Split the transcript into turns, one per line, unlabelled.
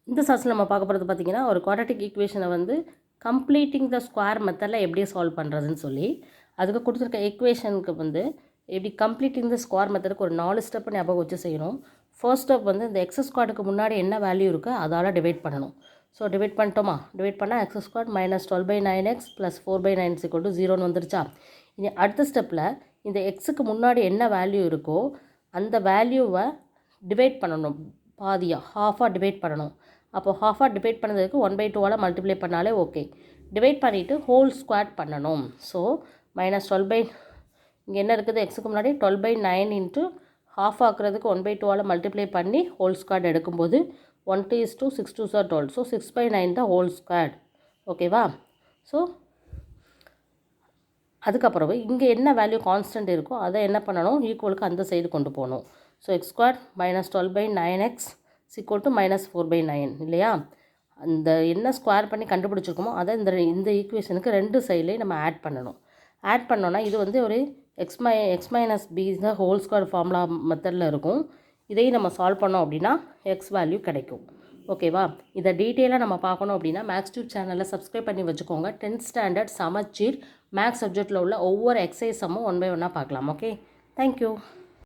இந்த சால்வ்ஸில் நம்ம பார்க்க போகிறது பார்த்திங்கன்னா ஒரு குவாட்ரட்டிக் ஈக்குவேஷனை வந்து கம்ப்ளீட்டிங் த ஸ்கொயர் மெத்தடில் எப்படி சால்வ் பண்ணுறதுன்னு சொல்லி அதுக்கு கொடுத்துருக்க ஈக்குவேஷனுக்கு வந்து எப்படி கம்ப்ளீட்டிங் த ஸ்கொயர் மெத்தடுக்கு ஒரு 4 ஸ்டெப்பு ஞாபகம் வச்சு செய்யணும். ஃபர்ஸ்ட் ஸ்டெப் வந்து இந்த எக்ஸ் ஸ்கொயருக்கு முன்னாடி என்ன வேல்யூ இருக்கோ அதால் டிவைட் பண்ணணும். ஸோ டிவைட் பண்ணிட்டோமா, டிவைட் பண்ணால் X square minus 12/9x plus 4/9 = 0ன்னு வந்துருச்சா. இனி அடுத்த ஸ்டெப்பில் இந்த எக்ஸுக்கு முன்னாடி என்ன வேல்யூ இருக்கோ அந்த வேல்யூவை டிவைட் பண்ணணும், பாதியாக ஹாஃபாக டிவைட் பண்ணணும். அப்போது ஹாஃபாக டிவைட் பண்ணதுக்கு 1/2 மல்டிப்ளை பண்ணாலே ஓகே. டிவைட் பண்ணிவிட்டு ஹோல் ஸ்கொயர் பண்ணணும். ஸோ மைனஸ் 12 இங்கே என்ன இருக்குது, எக்ஸுக்கு முன்னாடி 12/9 இன்ட்டு ஹாஃப் ஆக்குறதுக்கு 1/2 மல்டிப்ளை பண்ணி ஹோல் ஸ்கொயர் எடுக்கும்போது 1:2 6 2 12. ஸோ 6/9 தான் ஹோல் ஸ்கொயர். ஓகேவா. ஸோ அதுக்கப்புறம் இங்கே என்ன வேல்யூ கான்ஸ்டன்ட் இருக்கோ அதை என்ன பண்ணணும், ஈக்குவலுக்கு அந்த சைடு கொண்டு போகணும். So X square minus 12/9x = -4/9 இல்லையா. அந்த என்ன ஸ்கொயர் பண்ணி கண்டுபிடிச்சிருக்கோமோ அதை இந்த ஈக்குவேஷனுக்கு ரெண்டு சைட்லேயும் நம்ம ஆட் பண்ணணும். ஆட் பண்ணோன்னா இது வந்து ஒரு x மைனஸ் b தான் ஹோல் ஸ்கொயர் ஃபார்முலா மெத்தடில் இருக்கும். இதையும் நம்ம சால்வ் பண்ணோம் அப்படின்னா எக்ஸ் வேல்யூ கிடைக்கும். ஓகேவா. இதை டீட்டெயிலாக நம்ம பார்க்கணும் அப்படின்னா மேக்ஸ் டியூப் சேனலில் சப்ஸ்கிரைப் பண்ணி வச்சுக்கோங்க. 10th ஸ்டாண்டர்ட் சமச்சீர் மேக்ஸ் சப்ஜெக்டில் உள்ள ஒவ்வொரு எக்ஸசைஸமும் 1 by 1 பார்க்கலாம். Okay, thank you.